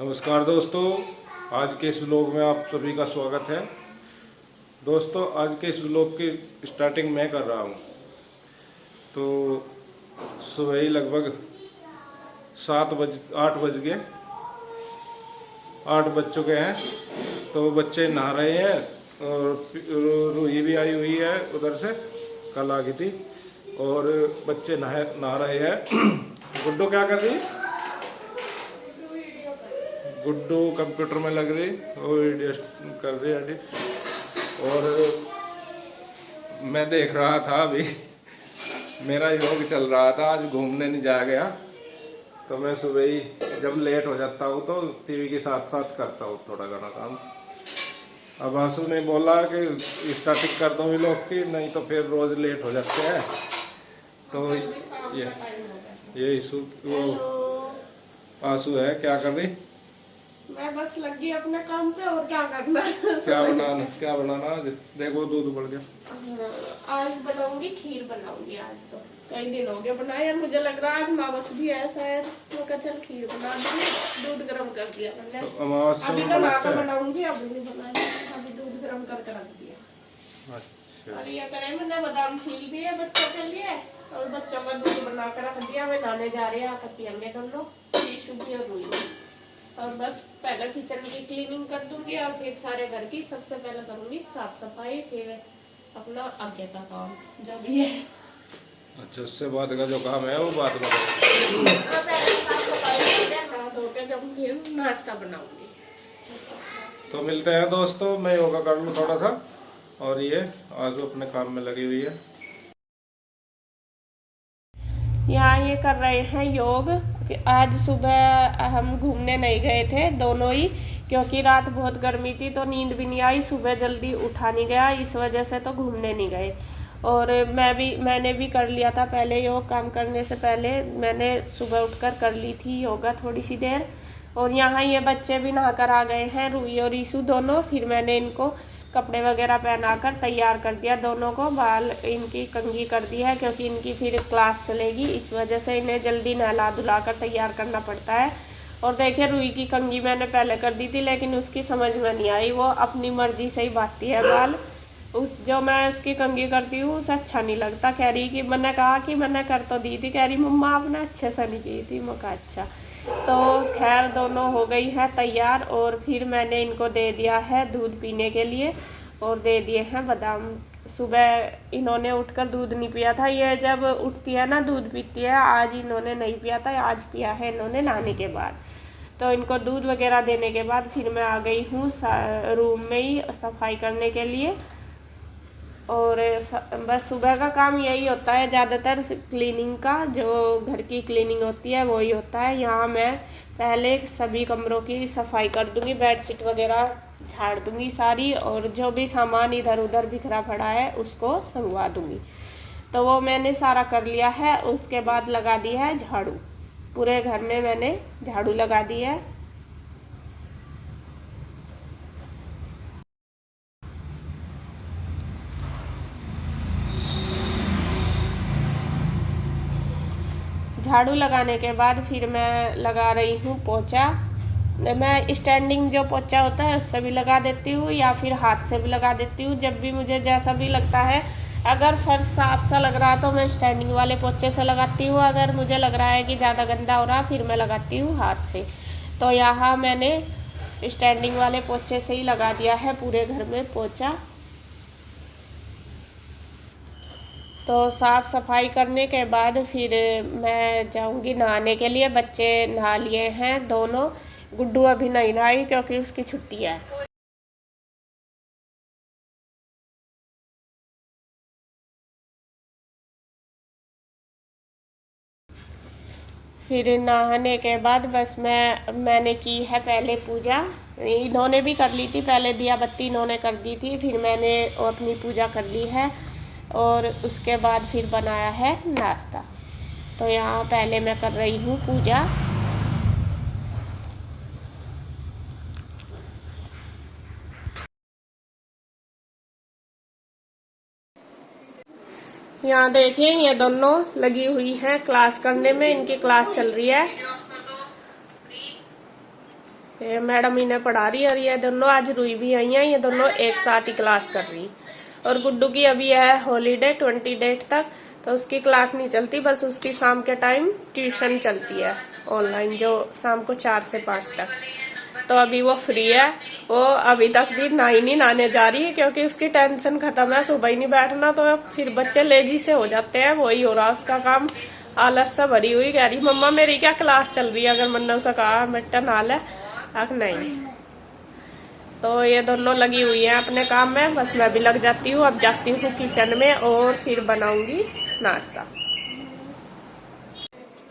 नमस्कार दोस्तों, आज के इस व्लॉग में आप सभी का स्वागत है। दोस्तों, आज के इस व्लॉग की स्टार्टिंग मैं कर रहा हूँ। तो सुबह ही लगभग 8 बज गए, 8 बज चुके हैं। तो बच्चे नहा रहे हैं और रूही भी आई हुई है उधर से, कल आ गई थी। और बच्चे नहा रहे हैं। गुड्डू क्या कर रही है? गुड्डू कंप्यूटर में लग रही और वीडियो कर रही एडिट। और मैं देख रहा था अभी, मेरा योग चल रहा था, आज घूमने नहीं जाया गया। तो मैं सुबह ही जब लेट हो जाता हूँ तो टीवी के साथ साथ करता हूँ थोड़ा घना काम। अब आंसू ने बोला कि स्टार्टिंग कर दो व्लॉग की, नहीं तो फिर रोज़ लेट हो जाते हैं। तो ये इशू वो आंसू है, क्या कर रही? मैं बस लग गई अपने काम पे, और क्या करना है। क्या बनाना आज? देखो दूध बढ़ गया। आज बनाऊंगी खीर, बनाऊंगी। आज तो कई दिन हो गए बनाए यार, मुझे लग रहा है आज अमावस भी है शायद, तो क्या चल खीर बना दूंगी। दूध गर्म कर दिया मैंने, तो अभी तो नाका बनाऊंगी, अभी नहीं बनाई, अभी दूध गर्म करके रख दिया। अच्छा। और ये करें, मैंने बादाम छील दिए बच्चों के लिए, और बच्चों का दूध बना कर रख दिया। वे नहाने जा रहे हैं, आकर पियेंगे दोनों, शीशु भी और रुई। और बस पहले किचन की क्लीनिंग कर दूंगी, और फिर सारे घर की सबसे पहले करूंगी साफ सफाई, फिर अपना आगे का काम जो भी है। अच्छा, उससे बाद का जो काम है वो बाद में। पहले साफ सफाई करके नहा धो के जब फिर नाश्ता बनाऊंगी। तो मिलते हैं दोस्तों, मैं योगा कर लूँ थोड़ा सा, और ये आज अपने काम में लगी हुई है। यहाँ ये कर रहे हैं योग। आज सुबह हम घूमने नहीं गए थे दोनों ही, क्योंकि रात बहुत गर्मी थी तो नींद भी नहीं आई, सुबह जल्दी उठा नहीं गया, इस वजह से तो घूमने नहीं गए। और मैंने भी कर लिया था पहले योग, काम करने से पहले मैंने सुबह उठकर कर ली थी योगा थोड़ी सी देर। और यहाँ ये बच्चे भी नहाकर आ गए हैं, रूही और ईशु दोनों। फिर मैंने इनको कपड़े वगैरह पहनाकर तैयार कर दिया, दोनों को बाल इनकी कंघी कर दी है, क्योंकि इनकी फिर क्लास चलेगी, इस वजह से इन्हें जल्दी नहला धुला कर तैयार करना पड़ता है। और देखिए, रूही की कंघी मैंने पहले कर दी थी, लेकिन उसकी समझ में नहीं आई, वो अपनी मर्जी से ही बांधती है बाल। जो मैं उसकी कंघी करती हूँ उसे अच्छा नहीं लगता। कह रही कि मैंने कहा कि मैंने कर तो दी थी, कह रही मम्मा आपने अच्छे से नहीं की थी। मैं कहा अच्छा। तो खैर दोनों हो गई है तैयार, और फिर मैंने इनको दे दिया है दूध पीने के लिए, और दे दिए हैं बादाम। सुबह इन्होंने उठकर दूध नहीं पिया था, ये जब उठती है ना दूध पीती है, आज इन्होंने नहीं पिया था, आज पिया है इन्होंने नहाने के बाद। तो इनको दूध वगैरह देने के बाद फिर मैं आ गई हूँ रूम में ही सफाई करने के लिए। और बस सुबह का काम यही होता है ज़्यादातर, क्लीनिंग का, जो घर की क्लीनिंग होती है वही होता है। यहाँ मैं पहले सभी कमरों की सफाई कर दूँगी, बेडशीट वगैरह झाड़ दूँगी सारी, और जो भी सामान इधर उधर बिखरा पड़ा है उसको संगवा दूँगी। तो वो मैंने सारा कर लिया है। उसके बाद लगा दी है झाड़ू, पूरे घर में मैंने झाड़ू लगा दी है। झाड़ू लगाने के बाद फिर मैं लगा रही हूँ पोछा। मैं स्टैंडिंग जो पोछा होता है उससे भी लगा देती हूँ, या फिर हाथ से भी लगा देती हूँ, जब भी मुझे जैसा भी लगता है। अगर फर्श साफ सा लग रहा तो मैं स्टैंडिंग वाले पोछे से लगाती हूँ, अगर मुझे लग रहा है कि ज़्यादा गंदा हो रहा फिर मैं लगाती हूँ हाथ से। तो यहाँ मैंने स्टैंडिंग वाले पोछे से ही लगा दिया है पूरे घर में पोछा। तो साफ़ सफाई करने के बाद फिर मैं जाऊंगी नहाने के लिए। बच्चे नहा लिए हैं दोनों, गुड्डू अभी नहीं नहाई क्योंकि उसकी छुट्टी है। फिर नहाने के बाद बस मैंने की है पहले पूजा। इन्होंने भी कर ली थी, पहले दिया बत्ती इन्होंने कर दी थी, फिर मैंने अपनी पूजा कर ली है, और उसके बाद फिर बनाया है नाश्ता। तो यहाँ पहले मैं कर रही हूँ पूजा। यहाँ देखिए, ये दोनों लगी हुई हैं क्लास करने में, इनकी क्लास चल रही है। ये मैडम इन्हें पढ़ा रही है और ये दोनों आज रुई भी आई हैं, ये दोनों एक साथ ही क्लास कर रही। और गुड्डू की अभी है हॉलीडे 20 डेट तक, तो उसकी क्लास नहीं चलती, बस उसकी शाम के टाइम ट्यूशन चलती है ऑनलाइन, जो शाम को 4 से 5 तक। तो अभी वो फ्री है, वो अभी तक भी नहीं नहाने जा रही है क्योंकि उसकी टेंशन खत्म है, सुबह ही नहीं बैठना। तो फिर बच्चे लेजी से हो जाते हैं, वही हो रहा उसका काम, आलस से भरी हुई। कह रही मम्मा मेरी क्या क्लास चल रही है, अगर मैंने उसे कहा बेटा नहा ले, नहीं। तो ये दोनों लगी हुई हैं अपने काम में, बस मैं भी लग जाती हूँ। अब जाती हूँ किचन में और फिर बनाऊंगी नाश्ता।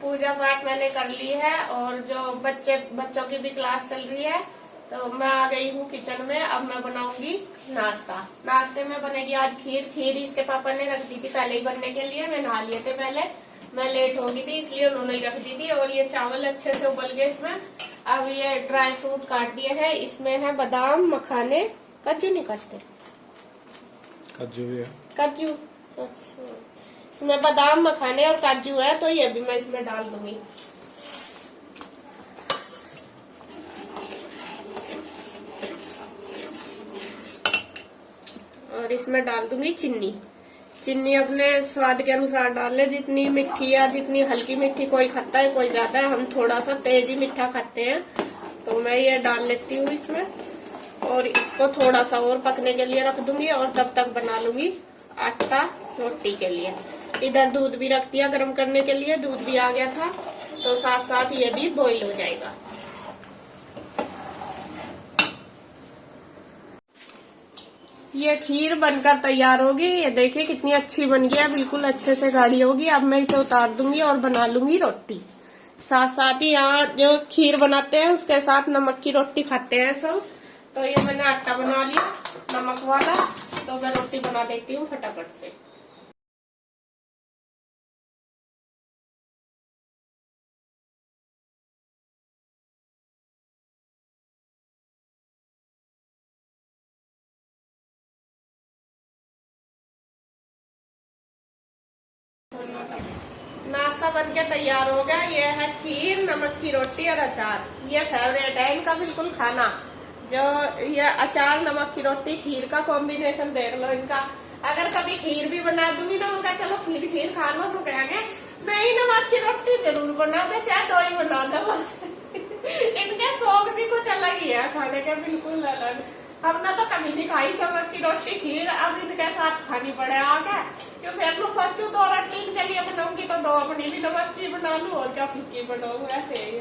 पूजा पाठ मैंने कर ली है और जो बच्चों की भी क्लास चल रही है, तो मैं आ गई हूँ किचन में। अब मैं बनाऊंगी नाश्ता। नाश्ते में बनेगी आज खीर। खीर इसके पापा ने रख दी थी पहले ही बनने के लिए, मैं नहा लिए थे पहले, मैं लेट हो गई थी इसलिए उन्होंने ही रख दी थी। और ये चावल अच्छे से उबल गए इसमें। अब ये ड्राई फ्रूट काट दिए हैं, इसमें है बादाम, मखाने, काजू नहीं काटते, काजू भी है, काजू, अच्छा इसमें बादाम, मखाने और काजू है, तो ये भी मैं इसमें डाल दूंगी। और इसमें डाल दूंगी चीनी। चीनी अपने स्वाद के अनुसार डाल ले, जितनी मीठी या जितनी हल्की मीठी, कोई खाता है कोई ज्यादा है, हम थोड़ा सा तेज ही मीठा खाते हैं, तो मैं ये डाल लेती हूँ इसमें। और इसको थोड़ा सा और पकने के लिए रख दूंगी और तब तक बना लूंगी आटा रोटी के लिए। इधर दूध भी रख दिया गर्म करने के लिए, दूध भी आ गया था, तो साथ साथ ये भी बॉईल हो जाएगा। ये खीर बनकर तैयार होगी, ये देखिए कितनी अच्छी बन गई है, बिल्कुल अच्छे से गाढ़ी होगी। अब मैं इसे उतार दूंगी और बना लूंगी रोटी। साथ साथ ही यहाँ जो खीर बनाते हैं उसके साथ नमक की रोटी खाते हैं सब। तो ये मैंने आटा बना लिया नमक वाला, तो मैं रोटी बना देती हूँ फटाफट से। नाश्ता बनके तैयार हो गया। ये है खीर, नमक की रोटी और अचार। ये फेवरेट है इनका बिल्कुल खाना, जो ये अचार, नमक की रोटी, खीर का कॉम्बिनेशन देख लो इनका। अगर कभी खीर भी बना दूंगी ना, उनका चलो खीर खा लो, तो कहेंगे नहीं नमक की रोटी जरूर बना दे, चाहे दो ही बना दो बस। इनके शौक भी कुछ अलग ही है खाने के, बिल्कुल अलग। हमने तो कभी नहीं खाई नमक की रोटी खीर, अब इनके साथ खानी पड़े आगे। क्यों फिर लोग सोचू 2 रोटी इनके लिए बनाऊंगी तो 2 अपनी भी नमक की बना लूं और क्या फिक्की बनाऊं, ऐसे ही।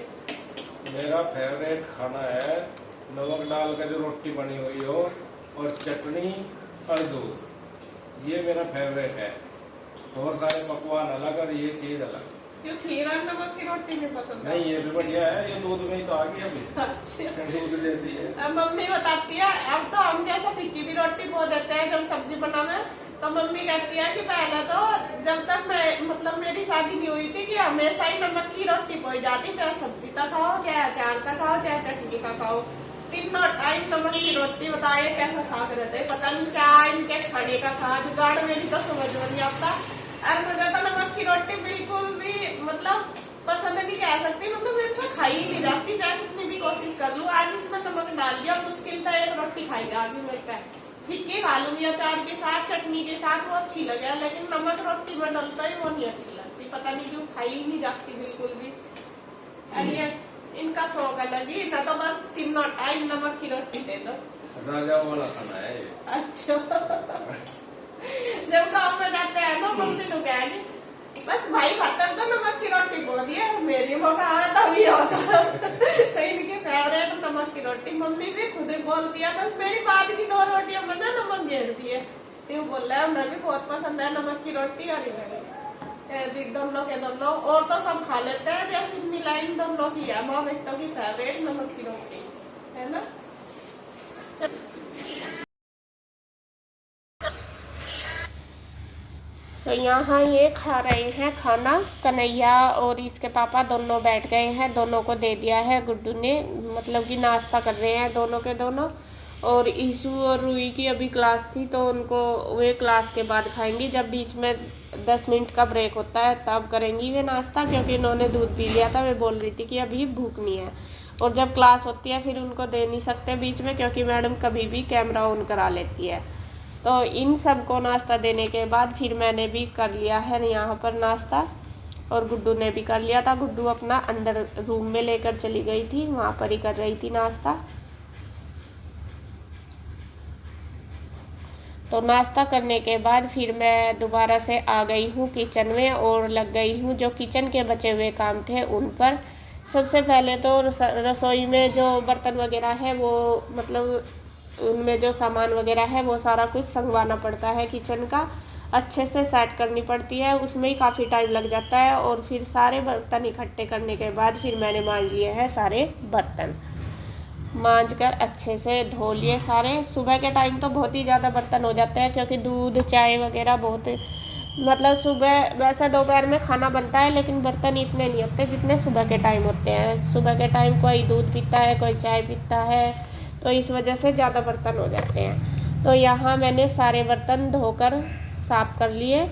मेरा फेवरेट खाना है नमक डाल कर जो रोटी बनी हुई हो और चटनी और दूध, ये मेरा फेवरेट है। बहुत सारे पकवान अलग और ये चीज अलग। क्यों खीर और नमक की रोटी नहीं पसंद? नहीं, ये भी बढ़िया है, ये दूध में ही तो आ गई अभी। अच्छा, दूध जैसी है। अब मम्मी बताती है, अब तो हम जैसे फिक्की भी रोटी बो देते हैं जब सब्जी बनाने, तो मम्मी कहती है कि पहले तो जब तक मैं मतलब मेरी शादी नहीं हुई थी कि हमेशा ही नमक की रोटी बोई जाती, चाहे सब्जी तक खाओ, चाहे अचार तक खाओ, चाहे चटनी तक खाओ, तीनों टाइम नमक की रोटी। बताइए कैसा खा कर रहते, पता नहीं क्या इनके खाने का खा जुगाड़, मेरी तो समझ में नहीं आता। और मुझे तो नमक की रोटी बिल्कुल भी मतलब पसंद नहीं कह सकती, मतलब मेरे से खाई ही नहीं जाती, चाहे कितनी भी कोशिश कर लूं। आज इसमें नमक डाल दिया, मुश्किल था एक रोटी खाई आगे मेरे से। फिक्की खा लूंगी अचार के साथ, चटनी के साथ, वो अच्छी लगे, लेकिन नमक रोटी में डलता ही वो नहीं अच्छी लगती, पता नहीं क्यों खाई ही नहीं जाती बिल्कुल भी। अरे इनका शौक अलग ही था, तो बस तीनों टाइम नमक की रोटी दे दो। राजा वाला खाना है ये। अच्छा। जब गाँव में जाते हैं ना, मम्मी तो कहेगी बस भाई खत्म तो नमक की रोटी बोल दिए, मेरी मौका आया तभी होगा। तो इनकी फेवरेट नमक की रोटी, मम्मी भी खुद ही बोलती है, बस मेरी बाद की 2 रोटियां बना नमक घेर दिए। तो बोल रहा है उन्हें भी बहुत पसंद है नमक की रोटी, और दोनों के दोनों, और तो सब खा लेते हैं, जैसे मिलाइन दोनों की है, माँ बेटों की फेवरेट नमक की रोटी है ना। तो यहाँ ये खा रहे हैं खाना, कन्हैया और इसके पापा दोनों बैठ गए हैं, दोनों को दे दिया है गुड्डू ने, मतलब कि नाश्ता कर रहे हैं दोनों के दोनों। और ईशू और रूही की अभी क्लास थी, तो उनको वे क्लास के बाद खाएंगी, जब बीच में 10 मिनट का ब्रेक होता है तब करेंगी वे नाश्ता, क्योंकि इन्होंने दूध पी लिया था, वे बोल रही थी कि अभी भूख नहीं है। और जब क्लास होती है फिर उनको दे नहीं सकते बीच में, क्योंकि मैडम कभी भी कैमरा ऑन करा लेती है। तो इन सब को नाश्ता देने के बाद फिर मैंने भी कर लिया है यहाँ पर नाश्ता, और गुड्डू ने भी कर लिया था। गुड्डू अपना अंदर रूम में लेकर चली गई थी, वहाँ पर ही कर रही थी नाश्ता। तो नाश्ता करने के बाद फिर मैं दोबारा से आ गई हूँ किचन में और लग गई हूँ जो किचन के बचे हुए काम थे उन पर। सबसे पहले तो रसोई में जो बर्तन वगैरह है वो मतलब उनमें जो सामान वगैरह है वो सारा कुछ संगवाना पड़ता है, किचन का अच्छे से सेट करनी पड़ती है, उसमें ही काफ़ी टाइम लग जाता है। और फिर सारे बर्तन इकट्ठे करने के बाद फिर मैंने मांज लिए हैं सारे बर्तन, मांज कर अच्छे से धो लिए सारे। सुबह के टाइम तो बहुत ही ज़्यादा बर्तन हो जाते हैं, क्योंकि दूध चाय वगैरह बहुत मतलब सुबह वैसे दोपहर में खाना बनता है लेकिन बर्तन इतने नहीं होते जितने सुबह के टाइम होते हैं। सुबह के टाइम कोई दूध पीता है, कोई चाय पीता है, तो इस वजह से ज़्यादा बर्तन हो जाते हैं। तो यहाँ मैंने सारे बर्तन धोकर साफ़ कर लिए,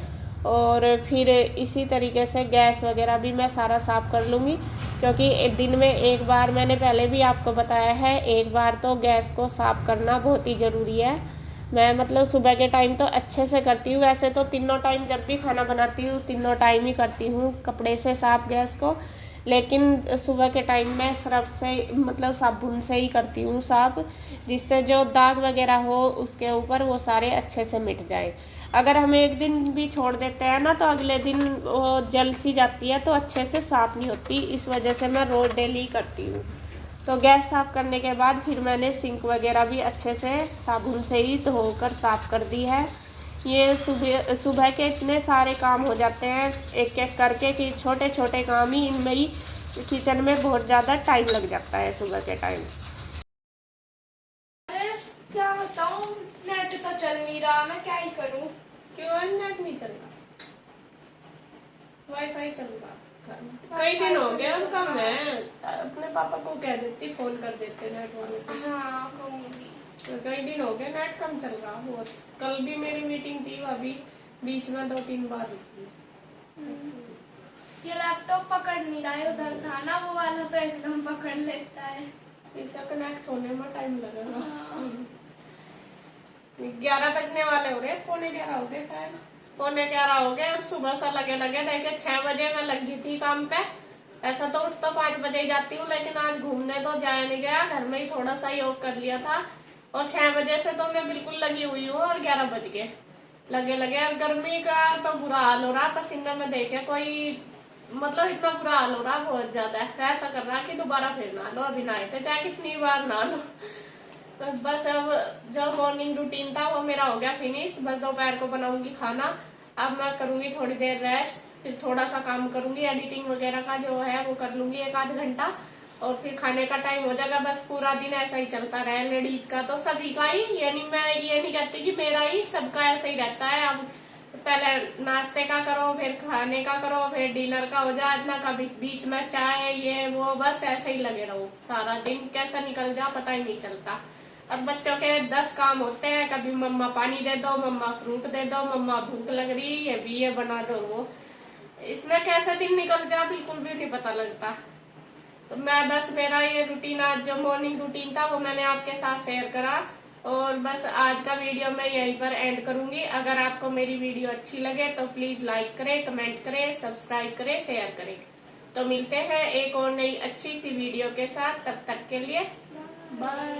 और फिर इसी तरीके से गैस वगैरह भी मैं सारा साफ़ कर लूँगी, क्योंकि दिन में एक बार, मैंने पहले भी आपको बताया है, एक बार तो गैस को साफ़ करना बहुत ही ज़रूरी है। मैं मतलब सुबह के टाइम तो अच्छे से करती हूँ, वैसे तो तीनों टाइम जब भी खाना बनाती हूँ तीनों टाइम ही करती हूँ कपड़े से साफ़ गैस को, लेकिन सुबह के टाइम मैं सर्फ से मतलब साबुन से ही करती हूँ साफ़, जिससे जो दाग वगैरह हो उसके ऊपर वो सारे अच्छे से मिट जाए। अगर हम एक दिन भी छोड़ देते हैं ना तो अगले दिन वो जल सी जाती है, तो अच्छे से साफ़ नहीं होती, इस वजह से मैं रोज़ डेली करती हूँ। तो गैस साफ़ करने के बाद फिर मैंने सिंक वगैरह भी अच्छे से साबुन से ही धोकर साफ़ कर दी है। ये सुबह सुबह के इतने सारे काम हो जाते हैं एक एक करके कि छोटे छोटे काम ही इनमें ही किचन में बहुत ज़्यादा टाइम लग जाता है सुबह के टाइम। अरे क्या बताऊं, नेट तो चल नहीं रहा, मैं क्या ही करूं। क्यों आज नेट नहीं चल रहा? वाईफाई चल रहा। कई दिन हो गए उनका, मैं अपने पापा को कह देती, फोन कर देते नेट वाले को। हाँ कहूंगी। कई दिन हो गए नेट कम चल रहा बहुत। कल भी मेरी मीटिंग थी, अभी बीच में 2-3 बार रुकी। ये लैपटॉप पकड़ नहीं रहा है, उधर था ना वो वाला तो एकदम पकड़ लेता है। इसे कनेक्ट होने में टाइम लगेगा। हाँ। 11 बजने वाले हो गए, 11:45 हो गए शायद, 11:45 हो गए। और सुबह से लगे देखे 6 बजे मैं लगी थी काम पे। ऐसा तो उठ तो 5 बजे ही जाती हूँ, लेकिन आज घूमने तो जाया नहीं गया, घर में ही थोड़ा सा योग कर लिया था। और 6 बजे से तो मैं बिल्कुल लगी हुई हूँ, और 11 बज गए लगे। और गर्मी का तो बुरा हाल हो रहा, पसीने में देखे कोई मतलब इतना बुरा हाल हो रहा बहुत ज्यादा है। ऐसा कर रहा कि दोबारा फिर नहा लो, अभी नहाए थे चाहे कितनी बार नहा लो। तो बस अब जो मॉर्निंग रूटीन था वो मेरा हो गया फिनिश। बस दोपहर को बनाऊंगी खाना, अब मैं करूंगी थोड़ी देर रेस्ट, फिर थोड़ा सा काम करूंगी, एडिटिंग वगैरह का जो है वो कर लूंगी 1-आध घंटा, और फिर खाने का टाइम हो जाएगा। बस पूरा दिन ऐसा ही चलता रहे, लेडीज का तो सभी का ही, यानी मैं ये नहीं कहती कि मेरा ही, सबका ऐसा ही रहता है। अब पहले नाश्ते का करो, फिर खाने का करो, फिर डिनर का हो जाए, इतना कभी बीच में चाय ये वो, बस ऐसे ही लगे रहो, सारा दिन कैसा निकल जाए पता ही नहीं चलता। अब बच्चों के 10 काम होते हैं, कभी मम्मा पानी दे दो, मम्मा फ्रूट दे दो, मम्मा भूख लग रही है, ये बना दो वो, इसमें कैसा दिन निकल जाए बिल्कुल भी नहीं पता लगता। तो मैं बस मेरा ये रूटीन, आज जो मॉर्निंग रूटीन था वो मैंने आपके साथ शेयर करा, और बस आज का वीडियो मैं यहीं पर एंड करूंगी। अगर आपको मेरी वीडियो अच्छी लगे तो प्लीज लाइक करें, कमेंट करें, सब्सक्राइब करें, शेयर करें। तो मिलते हैं एक और नई अच्छी सी वीडियो के साथ, तब तक के लिए बाय।